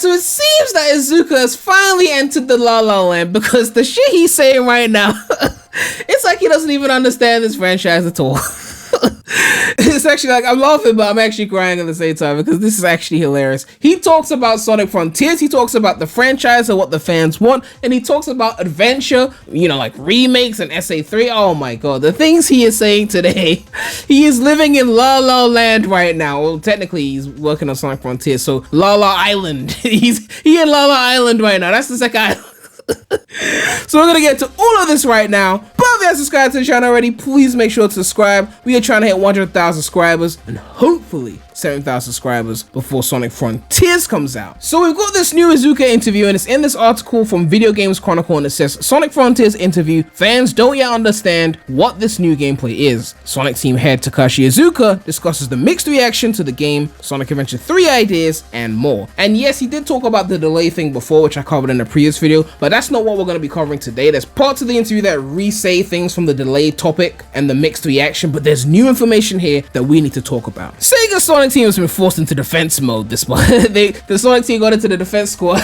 so it seems that Iizuka has finally entered the La La Land, because the shit he's saying right now, it's like he doesn't even understand this franchise at all. It's actually like, I'm laughing, but I'm actually crying at the same time, because this is actually hilarious. He talks about Sonic Frontiers, he talks about the franchise and what the fans want, and he talks about adventure, you know, like remakes and SA3. Oh my god, the things he is saying today. He is living in La La Land right now. Well, technically he's working on Sonic Frontiers, so La La Island. He in La La Island right now. That's the second island. So we're gonna get to all of this right now, but if you haven't subscribed to the channel already, please make sure to subscribe. We are trying to hit 100,000 subscribers and hopefully 7,000 subscribers before Sonic Frontiers comes out. So we've got this new Iizuka interview, and it's in this article from Video Games Chronicle, and it says Sonic Frontiers interview, fans don't yet understand what this new gameplay is. Sonic team head Takashi Iizuka discusses the mixed reaction to the game, Sonic Adventure 3 ideas, and more. And yes, he did talk about the delay thing before, which I covered in a previous video, but that's not what we're going to be covering today. There's parts of the interview that re-say things from the delay topic and the mixed reaction, but there's new information here that we need to talk about. Sega Sonic team has been forced into defense mode this month. The Sonic team got into the defense squad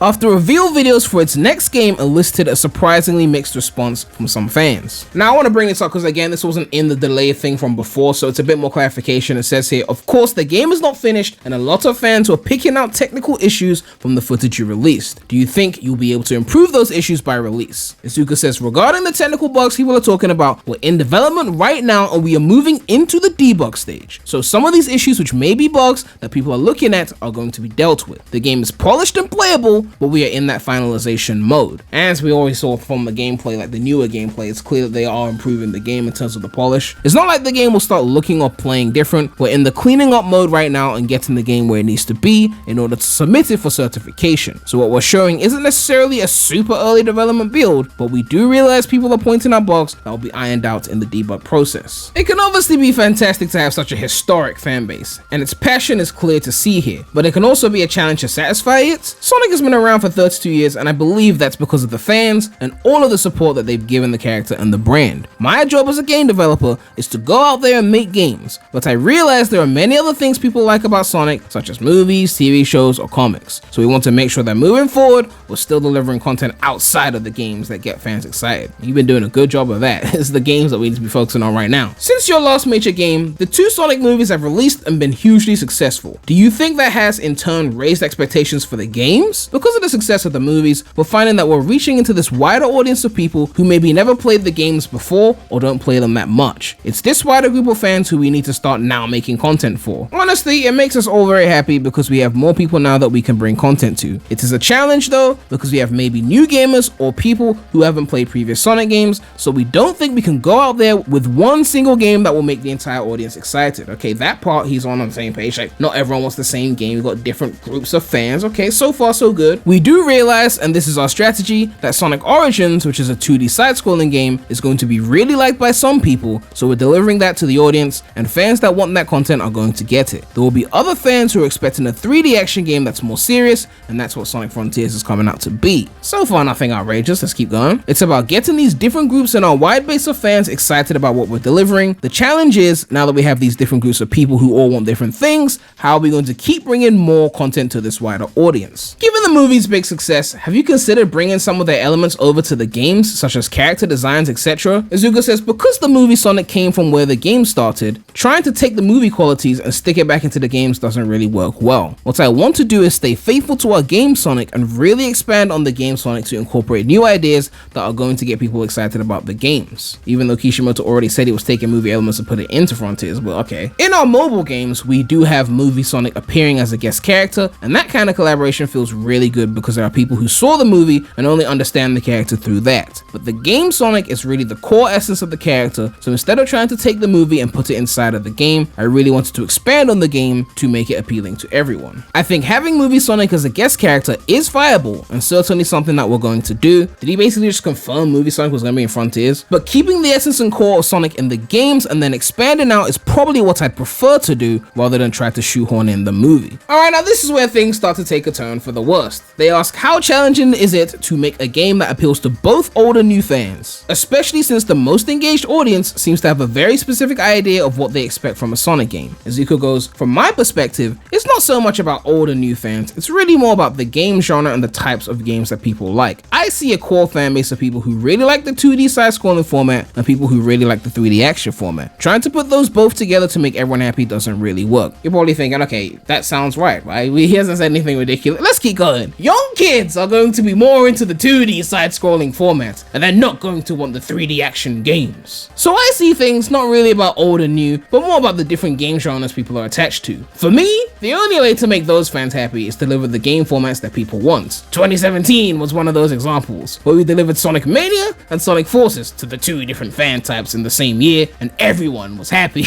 after reveal videos for its next game elicited a surprisingly mixed response from some fans. Now I want to bring this up because again, this wasn't in the delay thing from before, so it's a bit more clarification. It says here, of course the game is not finished and a lot of fans were picking out technical issues from the footage you released. Do you think you'll be able to improve those issues by release? Iizuka says, regarding the technical bugs people are talking about, we're in development right now and we are moving into the debug stage. So some of these issues which may be bugs that people are looking at are going to be dealt with. The game is polished and playable, but we are in that finalization mode. As we always saw from the gameplay, like the newer gameplay, it's clear that they are improving the game in terms of the polish. It's not like the game will start looking or playing different. We're in the cleaning up mode right now and getting the game where it needs to be in order to submit it for certification. So what we're showing isn't necessarily a super early development build, but we do realize people are pointing out bugs that will be ironed out in the debug process. It can obviously be fantastic to have such a historic fan base, and its passion is clear to see here, but it can also be a challenge to satisfy it. Sonic has been around for 32 years, and I believe that's because of the fans and all of the support that they've given the character and the brand. My job as a game developer is to go out there and make games, but I realize there are many other things people like about Sonic, such as movies, TV shows, or comics. So we want to make sure that moving forward, we're still delivering content outside of the games that get fans excited. You've been doing a good job of that. It's the games that we need to be focusing on right now. Since your last major game, the two Sonic movies have released and been hugely successful. Do you think that has in turn raised expectations for the games? Because of the success of the movies, we're finding that we're reaching into this wider audience of people who maybe never played the games before or don't play them that much. It's this wider group of fans who we need to start now making content for. Honestly, it makes us all very happy because we have more people now that we can bring content to. It is a challenge though, because we have maybe new gamers or people who haven't played previous Sonic games, so we don't think we can go out there with one single game that will make the entire audience excited. Okay, that part he's on the same page. Like, not everyone wants the same game. We've got different groups of fans. Okay, so far so good. We do realize, and this is our strategy, that Sonic Origins, which is a 2D side-scrolling game, is going to be really liked by some people, so we're delivering that to the audience, and fans that want that content are going to get it. There will be other fans who are expecting a 3D action game that's more serious, and that's what Sonic Frontiers is coming out to be. So far, nothing outrageous. Let's keep going. It's about getting these different groups and our wide base of fans excited about what we're delivering. The challenge is, now that we have these different groups of people who all want different things, how are we going to keep bringing more content to this wider audience? Given the movie's big success, have you considered bringing some of their elements over to the games, such as character designs, etc.? Iizuka says, because the movie Sonic came from where the game started, trying to take the movie qualities and stick it back into the games doesn't really work well. What I want to do is stay faithful to our game Sonic and really expand on the game Sonic to incorporate new ideas that are going to get people excited about the games. Even though Kishimoto already said he was taking movie elements and put it into Frontiers, but okay. In our mobile games, we do have movie Sonic appearing as a guest character, and that kind of collaboration feels really good because there are people who saw the movie and only understand the character through that. But the game Sonic is really the core essence of the character, so instead of trying to take the movie and put it inside of the game, I really wanted to expand on the game to make it appealing to everyone. I think having movie Sonic as a guest character is viable and certainly something that we're going to do. Did he basically just confirm movie Sonic was going to be in Frontiers? But keeping the essence and core of Sonic in the games and then expanding out is probably what I'd prefer to do rather than try to shoehorn in the movie. Alright, now this is where things start to take a turn for the worse. First, they ask how challenging is it to make a game that appeals to both old and new fans, especially since the most engaged audience seems to have a very specific idea of what they expect from a Sonic game. Iizuka goes, from my perspective, it's not so much about old and new fans, it's really more about the game genre and the types of games that people like. I see a core fan base of people who really like the 2D side-scrolling format and people who really like the 3D action format. Trying to put those both together to make everyone happy doesn't really work. You're probably thinking, okay, that sounds right? He hasn't said anything ridiculous. Let's keep going. Young kids are going to be more into the 2D side-scrolling format, and they're not going to want the 3D action games. So I see things not really about old and new, but more about the different game genres people are attached to. For me, the only way to make those fans happy is to deliver the game formats that people want. 2017 was one of those examples, where we delivered Sonic Mania and Sonic Forces to the two different fan types in the same year, and everyone was happy.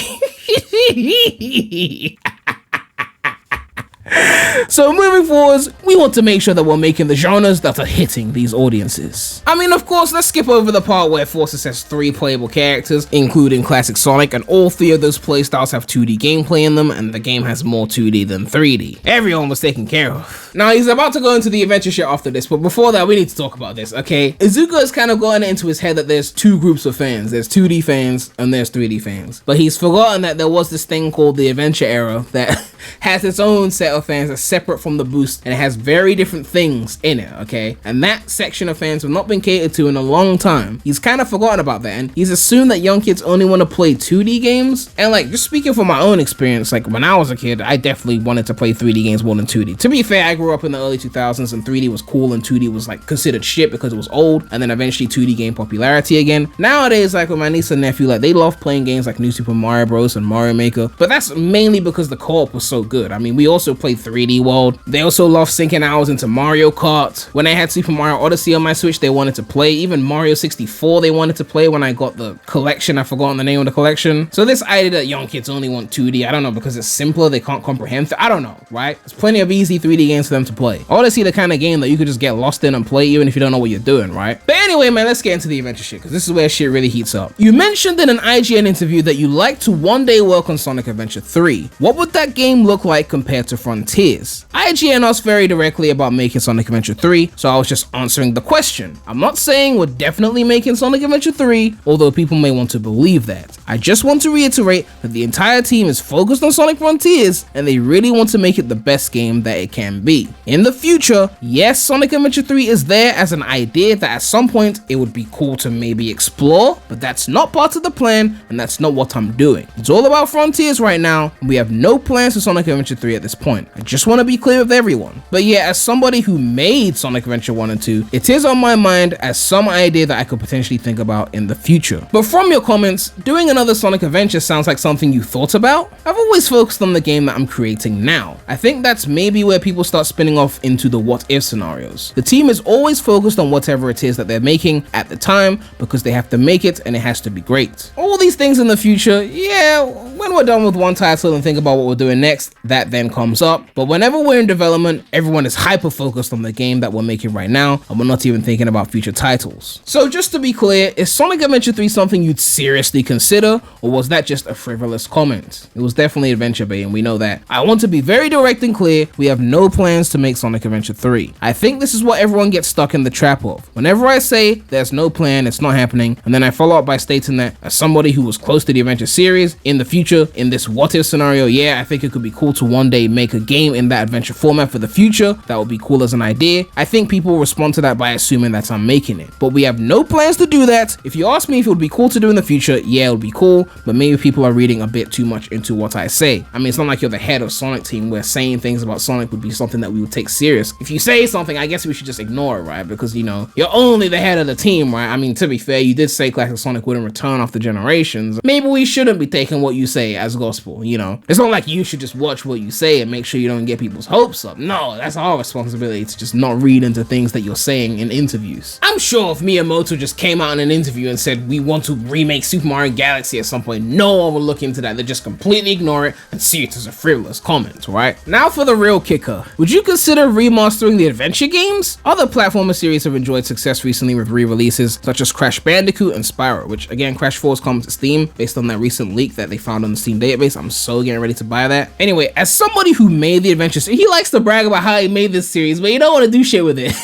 So moving forwards, we want to make sure that we're making the genres that are hitting these audiences. I mean, of course, let's skip over the part where Forces has 3 playable characters, including classic Sonic, and all 3 of those playstyles have 2D gameplay in them, and the game has more 2D than 3D. Everyone was taken care of. Now, he's about to go into the adventure shit after this, but before that, we need to talk about this, okay? Iizuka has kind of gotten into his head that there's 2 groups of fans. There's 2D fans, and there's 3D fans. But he's forgotten that there was this thing called the adventure era that has its own set of fans that's separate from the boost, and it has very different things in it, okay? And that section of fans have not been catered to in a long time. He's kind of forgotten about that, and he's assumed that young kids only want to play 2D games. And like, just speaking from my own experience, like when I was a kid, I definitely wanted to play 3D games more than 2D. To be fair, I grew up in the early 2000s and 3D was cool and 2D was like considered shit because it was old, and then eventually 2D gained popularity again. Nowadays, like with my niece and nephew, like they love playing games like New Super Mario Bros. And Mario Maker, but that's mainly because the co-op was so good. I mean, we also played 3D World. They also love sinking hours into Mario Kart. When I had Super Mario Odyssey on my Switch, they wanted to play. Even Mario 64, they wanted to play when I got the collection. I've forgotten the name of the collection. So this idea that young kids only want 2D, I don't know, because it's simpler, they can't comprehend. I don't know, right? There's plenty of easy 3D games for them to play. Odyssey, the kind of game that you could just get lost in and play even if you don't know what you're doing, right? But anyway, man, let's get into the adventure shit, because this is where shit really heats up. You mentioned in an IGN interview that you like to one day work on Sonic Adventure 3. What would that game look like compared to Frontiers? IGN asked very directly about making Sonic Adventure 3, so I was just answering the question. I'm not saying we're definitely making Sonic Adventure 3, although people may want to believe that. I just want to reiterate that the entire team is focused on Sonic Frontiers, and they really want to make it the best game that it can be. In the future, yes, Sonic Adventure 3 is there as an idea that at some point it would be cool to maybe explore, but that's not part of the plan, and that's not what I'm doing. It's all about Frontiers right now, and we have no plans for Sonic Adventure 3 at this point. I just want to be clear with everyone. But yeah, as somebody who made Sonic Adventure 1 and 2, it is on my mind as some idea that I could potentially think about in the future. But from your comments, doing another Sonic Adventure sounds like something you thought about? I've always focused on the game that I'm creating now. I think that's maybe where people start spinning off into the what if scenarios. The team is always focused on whatever it is that they're making at the time because they have to make it and it has to be great. All these things in the future, yeah, when we're done with one title and think about what we're doing next, that then comes up. But whenever we're in development, everyone is hyper focused on the game that we're making right now, and we're not even thinking about future titles. So just to be clear, is Sonic Adventure 3 something you'd seriously consider, or was that just a frivolous comment? It was definitely adventure bait, and we know that. I want to be very direct and clear, we have no plans to make Sonic Adventure 3. I think this is what everyone gets stuck in the trap of. Whenever I say there's no plan, it's not happening, and then I follow up by stating that as somebody who was close to the adventure series, in the future, in this what if scenario, yeah, I think it could be cool to one day make a game in that adventure format for the future. That would be cool as an idea. I think people will respond to that by assuming that I'm making it. But we have no plans to do that. If you ask me if it would be cool to do in the future, yeah, it would be cool, but maybe people are reading a bit too much into what I say. I mean, it's not like you're the head of Sonic team where saying things about Sonic would be something that we would take serious. If you say something, I guess we should just ignore it, right? Because, you know, you're only the head of the team, right? I mean, to be fair, you did say classic Sonic wouldn't return after generations. Maybe we shouldn't be taking what you say as gospel, you know? It's not like you should just watch what you say and make sure you don't get people's hopes up. No, that's our responsibility to just not read into things that you're saying in interviews. I'm sure if Miyamoto just came out in an interview and said, we want to remake Super Mario Galaxy at some point, no one will look into that. They'll just completely ignore it and see it as a frivolous comment, right? Now for the real kicker. Would you consider remastering the adventure games? Other platformer series have enjoyed success recently with re-releases, such as Crash Bandicoot and Spyro, which again, Crash 4 is coming to Steam based on that recent leak that they found on the Steam database. I'm so getting ready to buy that. Anyway, as somebody who made the adventure series, he likes to brag about how he made this series, but you don't want to do shit with it.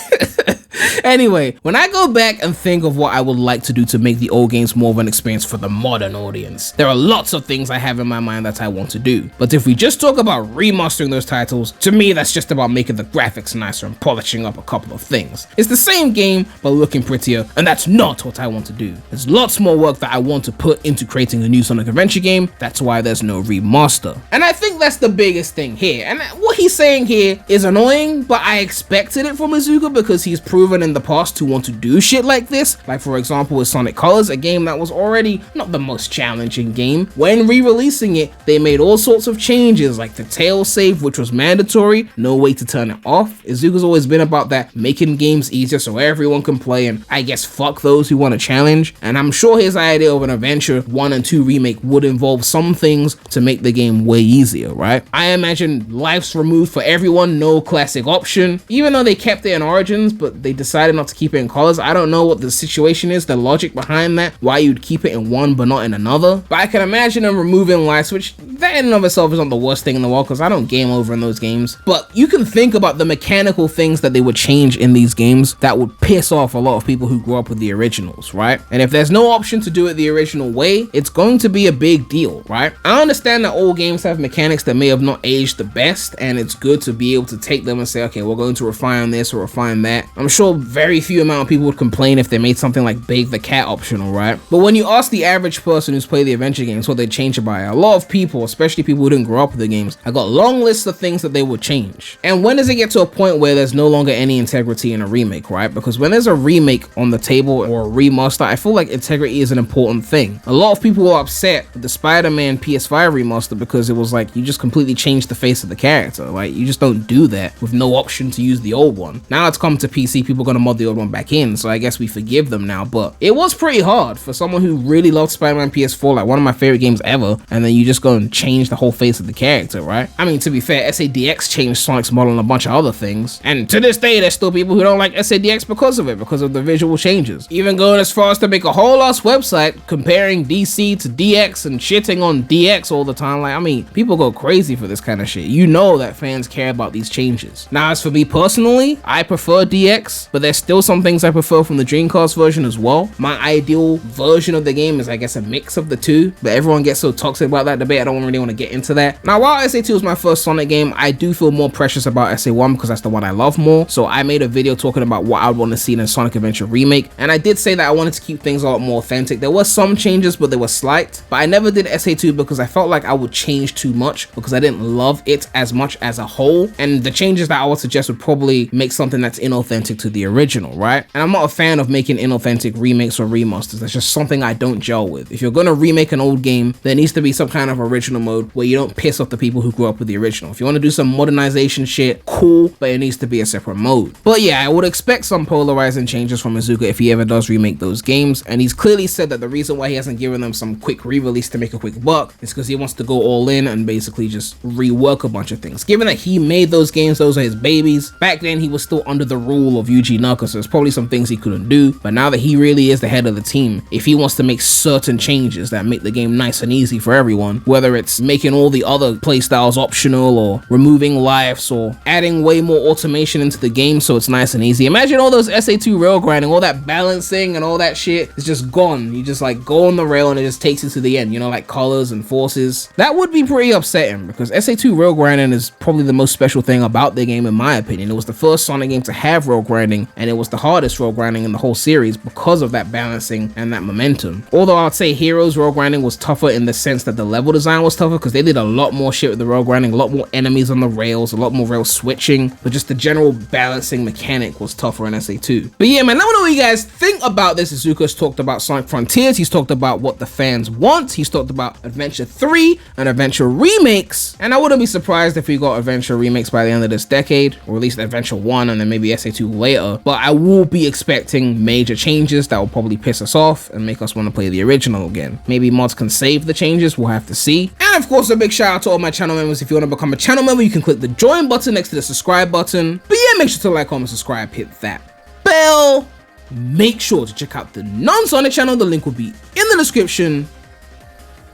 Anyway, when I go back and think of what I would like to do to make the old games more of an experience for the modern audience, there are lots of things I have in my mind that I want to do. But if we just talk about remastering those titles, to me that's just about making the graphics nicer and polishing up a couple of things. It's the same game, but looking prettier, and that's not what I want to do. There's lots more work that I want to put into creating a new Sonic Adventure game. That's why there's no remaster. And I think that's the biggest thing here. And what he's saying here is annoying, but I expected it from Iizuka because he's proven in the past to want to do shit like this. Like for example with Sonic Colors, a game that was already not the most challenging game. When re-releasing it, they made all sorts of changes like the tail save, which was mandatory, no way to turn it off. Iizuka's always been about that, making games easier so everyone can play, and I guess fuck those who want a challenge. And I'm sure his idea of an Adventure 1 and 2 remake would involve some things to make the game way easier, right? I imagine lives removed for everyone, no classic option, even though they kept it in Origins, but they decided not to keep it in Colors. I don't know what the situation is, the logic behind that, why you'd keep it in one but not in another. But I can imagine them removing lives, which that in and of itself is not the worst thing in the world because I don't game over in those games. But you can think about the mechanical things that they would change in these games that would piss off a lot of people who grew up with the originals, right? And if there's no option to do it the original way, it's going to be a big deal, right? I understand that old games have mechanics that may have not aged the best, and it's good to be able to take them and say, okay, we're going to refine this or refine that. I'm sure very few amount of people would complain if they made something like Bathe the Cat optional, right? But when you ask the average person who's played the adventure games what they'd change it by, a lot of people, especially people who didn't grow up with the games, have got long lists of things that they would change. And when does it get to a point where there's no longer any integrity in a remake, right? Because when there's a remake on the table or a remaster, I feel like integrity is an important thing. A lot of people were upset with the Spider-Man PS5 remaster because it was like, you just completely changed the face of the character. Like, you just don't do that with no option to use the old one. Now it's come to PC, people are gonna mod the old one back in, so I guess we forgive them now, but it was pretty hard for someone who really loved Spider-Man PS4, like one of my favorite games ever, and then you just go and change the whole face of the character, right? I mean, to be fair, SADX changed Sonic's model and a bunch of other things, and to this day, there's still people who don't like SADX because of it, because of the visual changes. Even going as far as to make a whole ass website comparing DC to DX and shitting on DX all the time. Like, I mean, people go crazy for this kind of shit. You know that fans care about these changes. Now, as for me personally, I prefer DX, but there's still some things I prefer from the Dreamcast version as well. My ideal version of the game is, I guess, a mix of the two, but everyone gets so toxic about that debate, I don't really want to get into that. Now, while SA2 was my first Sonic game, I do feel more precious about SA1 because that's the one I love more, so I made a video talking about what I would want to see in a Sonic Adventure remake, and I did say that I wanted to keep things a lot more authentic. There were some changes, but they were slight, but I never did SA2 because I felt like I would change too much because I didn't love it as much as a whole, and the changes that I would suggest would probably make something that's inauthentic to the original, right? And I'm not a fan of making inauthentic remakes or remasters. That's just something I don't gel with. If you're gonna remake an old game, there needs to be some kind of original mode where you don't piss off the people who grew up with the original. If you want to do some modernization shit, cool, but it needs to be a separate mode. But yeah, I would expect some polarizing changes from Iizuka if he ever does remake those games, and he's clearly said that the reason why he hasn't given them some quick re-release to make a quick buck is because he wants to go all in and basically just rework a bunch of things. Given that he made those games, those are his babies. Back then he was still under the rule of Yuji Naka, so there's probably some things he couldn't do, but now that he really is the head of the team, if he wants to make certain changes that make the game nice and easy for everyone, whether it's making all the other playstyles optional or removing lives or adding way more automation into the game so it's nice and easy. Imagine all those SA2 rail grinding, all that balancing and all that shit is just gone. You just like go on the rail and it just takes you to the end, you know, like colors and forces. That would be pretty upsetting because SA2 rail grinding is probably the most special thing about the game in my opinion. It was the first Sonic game to have rail grinding, and it was the hardest rail grinding in the whole series because of that balancing and that momentum. Although I'd say Heroes rail grinding was tougher in the sense that the level design was tougher because they did a lot more shit with the rail grinding, a lot more enemies on the rails, a lot more rail switching, but just the general balancing mechanic was tougher in SA2. But yeah, man, let me know what you guys think about this. Iizuka's talked about Sonic Frontiers, he's talked about what the fans want, he's talked about Adventure 3 and Adventure Remakes, and I wouldn't be surprised if we got Adventure Remakes by the end of this decade, or at least Adventure 1 and then maybe SA2 later, but I will be expecting major changes that will probably piss us off and make us want to play the original again. Maybe mods can save the changes, we'll have to see. And of course, a big shout out to all my channel members. If you want to become a channel member, you can click the join button next to the subscribe button. But yeah, make sure to like, comment, subscribe, hit that bell. Make sure to check out the non-Sonic channel, the link will be in the description.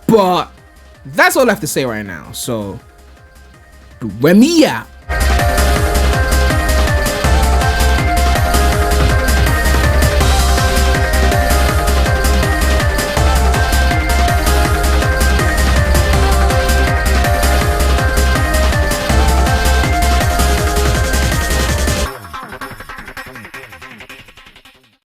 But that's all I have to say right now, so Remy out.